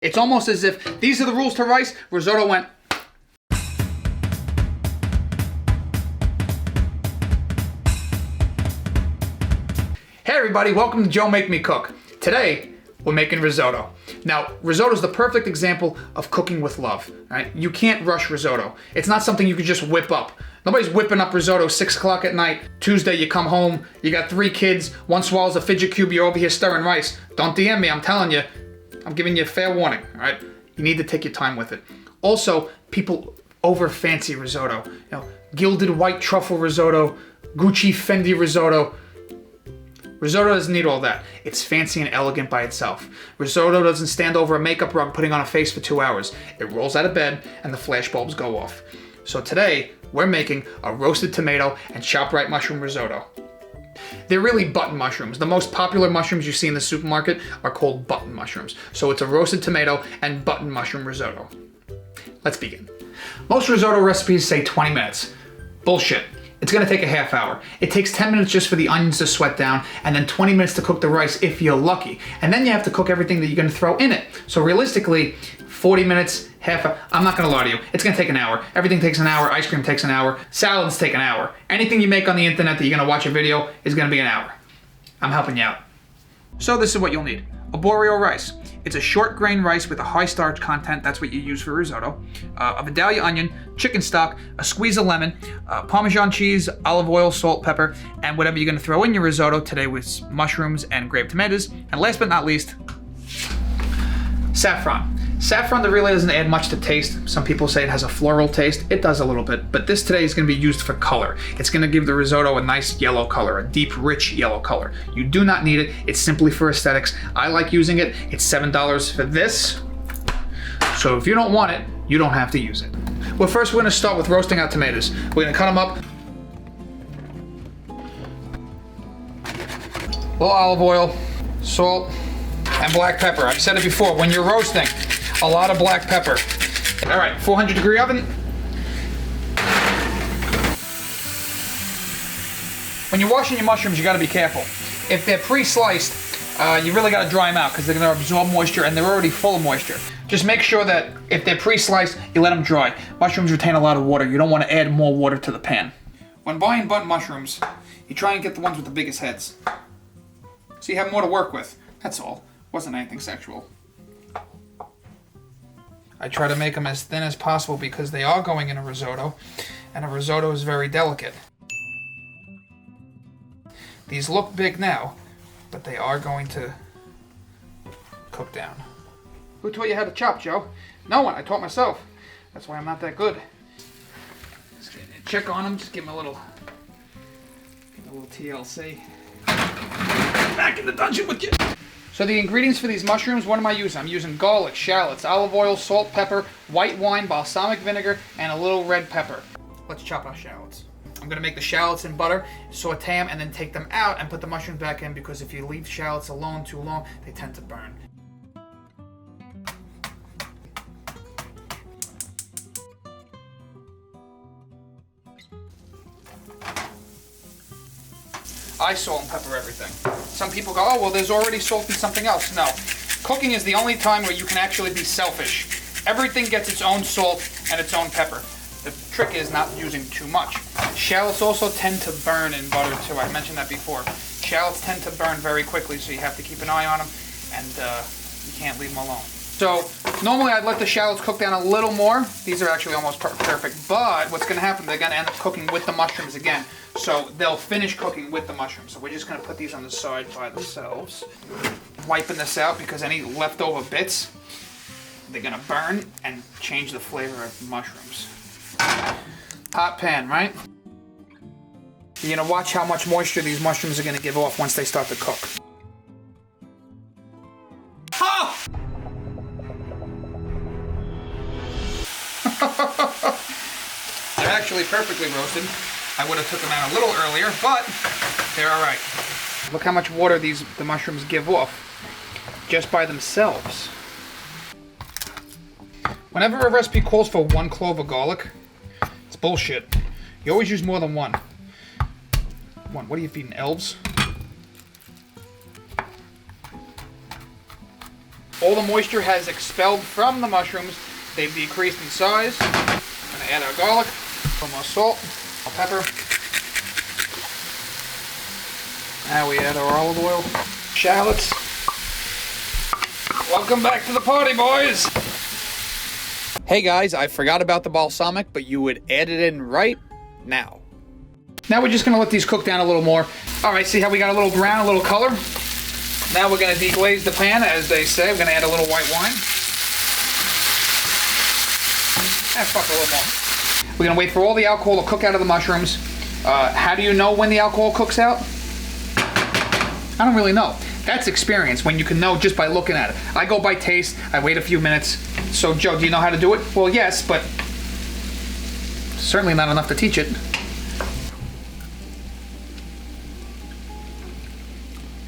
It's almost as if these are the rules to rice. Risotto went. Hey everybody, welcome to Joe Make Me Cook. Today, we're making risotto. Now, risotto is the perfect example of cooking with love, right? You can't rush risotto. It's not something you can just whip up. Nobody's whipping up risotto 6 o'clock at night. Tuesday, you come home, you got 3 kids, one swallows a fidget cube, you're over here stirring rice. Don't DM me, I'm telling you. I'm giving you a fair warning, all right? You need to take your time with it. Also, people over fancy risotto. You know, gilded white truffle risotto, Gucci Fendi risotto. Risotto doesn't need all that. It's fancy and elegant by itself. Risotto doesn't stand over a makeup rug putting on a face for 2 hours. It rolls out of bed and the flash bulbs go off. So today, we're making a roasted tomato and chopped right mushroom risotto. They're really button mushrooms. The most popular mushrooms you see in the supermarket are called button mushrooms. So it's a roasted tomato and button mushroom risotto. Let's begin. Most risotto recipes say 20 minutes. Bullshit. It's gonna take a half hour. It takes 10 minutes just for the onions to sweat down, and then 20 minutes to cook the rice if you're lucky. And then you have to cook everything that you're gonna throw in it. So realistically, 40 minutes, half hour. I'm not gonna lie to you, it's gonna take an hour. Everything takes an hour, ice cream takes an hour, salads take an hour. Anything you make on the internet that you're gonna watch a video is gonna be an hour. I'm helping you out. So this is what you'll need. Arborio rice. It's a short grain rice with a high starch content, that's what you use for risotto. A Vidalia onion, chicken stock, a squeeze of lemon, Parmesan cheese, olive oil, salt, pepper, and whatever you're gonna throw in your risotto today with mushrooms and grape tomatoes. And last but not least, saffron. Saffron that really doesn't add much to taste. Some people say it has a floral taste. It does a little bit, but this today is gonna be used for color. It's gonna give the risotto a nice yellow color, a deep, rich yellow color. You do not need it. It's simply for aesthetics. I like using it. It's $7 for this. So if you don't want it, you don't have to use it. Well, first we're gonna start with roasting our tomatoes. We're gonna cut them up. A little olive oil, salt, and black pepper. I've said it before, when you're roasting, a lot of black pepper. All right, 400-degree oven. When you're washing your mushrooms, you gotta be careful. If they're pre-sliced, you really gotta dry them out because they're gonna absorb moisture and they're already full of moisture. Just make sure that if they're pre-sliced, you let them dry. Mushrooms retain a lot of water. You don't wanna add more water to the pan. When buying button mushrooms, you try and get the ones with the biggest heads. So you have more to work with, that's all. Wasn't anything sexual. I try to make them as thin as possible because they are going in a risotto, and a risotto is very delicate. These look big now, but they are going to cook down. Who taught you how to chop, Joe? No one, I taught myself. That's why I'm not that good. Just check on them, just give them a little TLC. Back in the dungeon with you. So the ingredients for these mushrooms, what am I using? I'm using garlic, shallots, olive oil, salt, pepper, white wine, balsamic vinegar, and a little red pepper. Let's chop our shallots. I'm gonna make the shallots in butter, saute them, and then take them out and put the mushrooms back in because if you leave shallots alone too long, they tend to burn. I salt and pepper everything. Some people go, oh, well, there's already salt in something else. No. Cooking is the only time where you can actually be selfish. Everything gets its own salt and its own pepper. The trick is not using too much. Shallots also tend to burn in butter, too. I mentioned that before. Shallots tend to burn very quickly, so you have to keep an eye on them, and you can't leave them alone. So, normally I'd let the shallots cook down a little more. These are actually almost perfect, but what's gonna happen, they're gonna end up cooking with the mushrooms again. So they'll finish cooking with the mushrooms. So we're just gonna put these on the side by themselves. Wiping this out because any leftover bits, they're gonna burn and change the flavor of the mushrooms. Hot pan, right? You're gonna watch how much moisture these mushrooms are gonna give off once they start to cook. Ah! They're actually perfectly roasted. I would have took them out a little earlier, but they're all right. Look how much water the mushrooms give off just by themselves. Whenever a recipe calls for 1 clove of garlic, it's bullshit. You always use more than one. What are you feeding, elves? all the moisture has expelled from the mushrooms. They've decreased in size. I'm gonna add our garlic, a little more salt, more pepper. Now we add our olive oil, shallots. Welcome back to the party, boys. Hey guys, I forgot about the balsamic, but you would add it in right now. Now we're just gonna let these cook down a little more. All right, see how we got a little brown, a little color? Now we're gonna deglaze the pan, as they say. We're gonna add a little white wine. And fuck a little more. We're gonna wait for all the alcohol to cook out of the mushrooms. How do you know when the alcohol cooks out? I don't really know. That's experience, when you can know just by looking at it. I go by taste, I wait a few minutes. So Joe, do you know how to do it? Well, yes, but certainly not enough to teach it.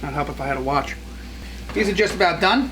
I'd help if I had a watch. These are just about done.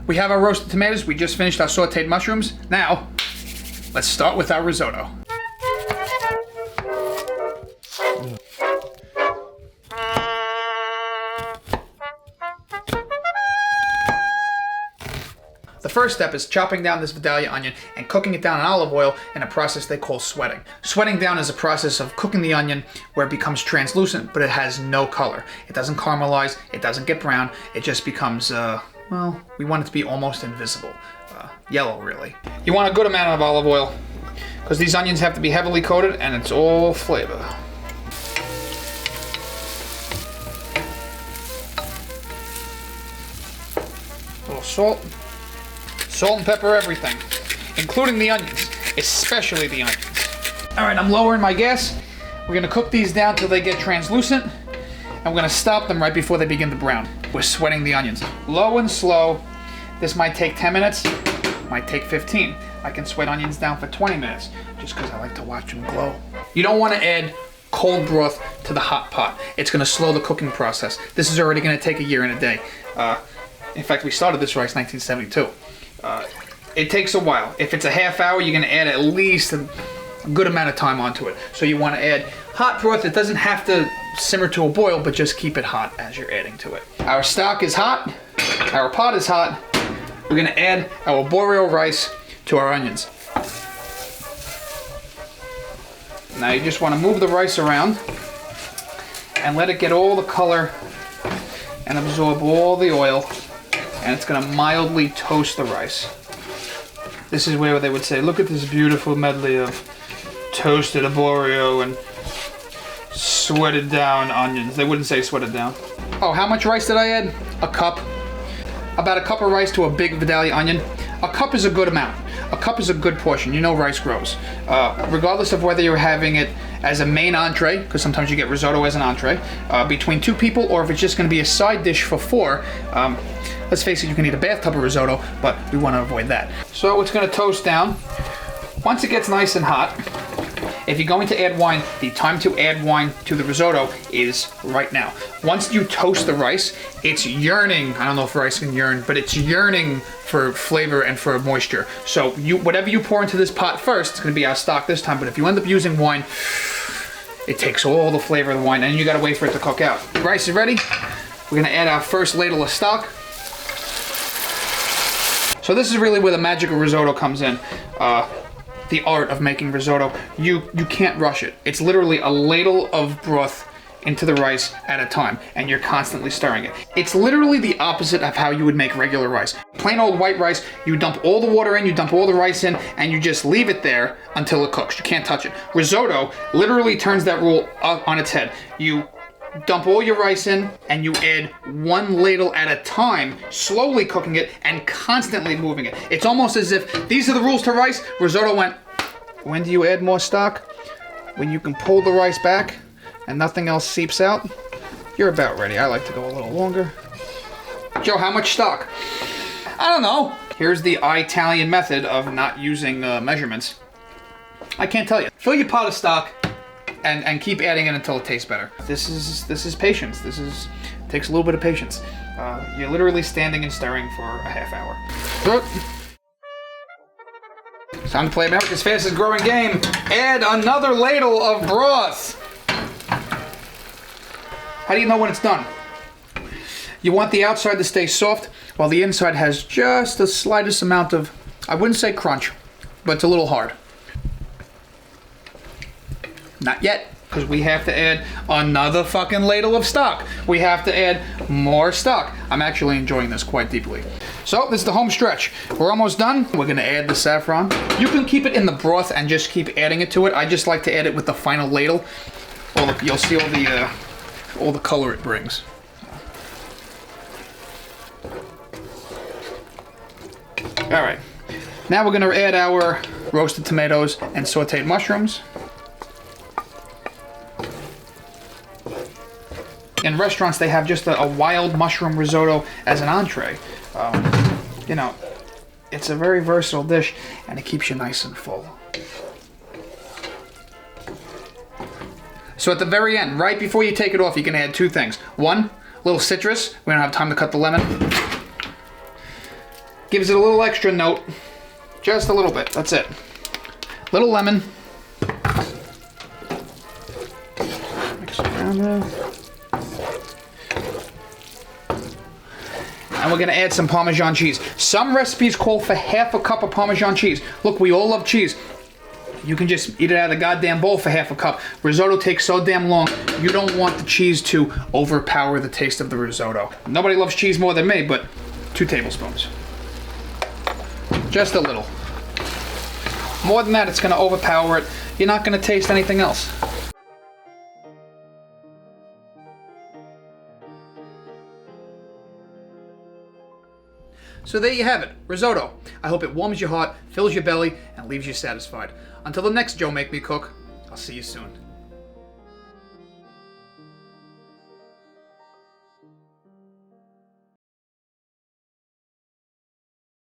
We have our roasted tomatoes. We just finished our sautéed mushrooms. Now, let's start with our risotto. The first step is chopping down this Vidalia onion and cooking it down in olive oil in a process they call sweating. Sweating down is a process of cooking the onion where it becomes translucent, but it has no color. It doesn't caramelize, it doesn't get brown, it just becomes, well, we want it to be almost invisible. Yellow, really. You want a good amount of olive oil, because these onions have to be heavily coated and it's all flavor. A little salt. Salt and pepper everything, including the onions, especially the onions. All right, I'm lowering my gas. We're gonna cook these down till they get translucent, and we're gonna stop them right before they begin to brown. We're sweating the onions. Low and slow. This might take 10 minutes, might take 15. I can sweat onions down for 20 minutes, just because I like to watch them glow. You don't wanna add cold broth to the hot pot. It's gonna slow the cooking process. This is already gonna take a year and a day. In fact, we started this rice in 1972. It takes a while. If it's a half hour, you're gonna add at least a good amount of time onto it. So you wanna add hot broth. It doesn't have to simmer to a boil, but just keep it hot as you're adding to it. Our stock is hot, our pot is hot. We're gonna add our arborio rice to our onions. Now you just wanna move the rice around and let it get all the color and absorb all the oil. And it's gonna mildly toast the rice. This is where they would say, look at this beautiful medley of toasted arborio and sweated down onions. They wouldn't say sweated down. Oh, how much rice did I add? A cup. About a cup of rice to a big Vidalia onion. A cup is a good amount. A cup is a good portion. You know rice grows. Regardless of whether you're having it as a main entree, because sometimes you get risotto as an entree, between two people, or if it's just gonna be a side dish for four, let's face it, you can eat a bathtub of risotto, but we want to avoid that. So it's going to toast down. Once it gets nice and hot, if you're going to add wine, the time to add wine to the risotto is right now. Once you toast the rice, it's yearning. I don't know if rice can yearn, but it's yearning for flavor and for moisture. So whatever you pour into this pot first, it's going to be our stock this time, but if you end up using wine, it takes all the flavor of the wine, and you got to wait for it to cook out. The rice is ready. We're going to add our first ladle of stock. So this is really where the magic of risotto comes in. The art of making risotto. You can't rush it. It's literally a ladle of broth into the rice at a time, and you're constantly stirring it. It's literally the opposite of how you would make regular rice. Plain old white rice, you dump all the water in, you dump all the rice in, and you just leave it there until it cooks. You can't touch it. Risotto literally turns that rule on its head. You dump all your rice in, and you add one ladle at a time, slowly cooking it and constantly moving it. It's almost as if these are the rules to rice. Risotto went, when do you add more stock? When you can pull the rice back and nothing else seeps out. You're about ready. I like to go a little longer. Joe, how much stock? I don't know. Here's the Italian method of not using measurements. I can't tell you. Fill your pot of stock and keep adding it until it tastes better. This is patience. Takes a little bit of patience. You're literally standing and stirring for a half hour. It's time to play America's fastest growing game. Add another ladle of broth. How do you know when it's done? You want the outside to stay soft while the inside has just the slightest amount of, I wouldn't say crunch, but it's a little hard. Not yet, because we have to add another fucking ladle of stock. We have to add more stock. I'm actually enjoying this quite deeply. So this is the home stretch. We're almost done. We're gonna add the saffron. You can keep it in the broth and just keep adding it to it. I just like to add it with the final ladle. You'll see all the color it brings. All right, now we're gonna add our roasted tomatoes and sauteed mushrooms. In restaurants, they have just a wild mushroom risotto as an entree. You know, it's a very versatile dish, and it keeps you nice and full. So at the very end, right before you take it off, you can add two things. One, a little citrus. We don't have time to cut the lemon. Gives it a little extra note. Just a little bit, that's it. Little lemon. Mix it around there. And we're gonna add some Parmesan cheese. Some recipes call for half a cup of Parmesan cheese. Look, we all love cheese. You can just eat it out of the goddamn bowl for half a cup. Risotto takes so damn long, you don't want the cheese to overpower the taste of the risotto. Nobody loves cheese more than me, but 2 tablespoons. Just a little. More than that, it's gonna overpower it. You're not gonna taste anything else. So there you have it, risotto. I hope it warms your heart, fills your belly, and leaves you satisfied. Until the next Joe Make Me Cook, I'll see you soon.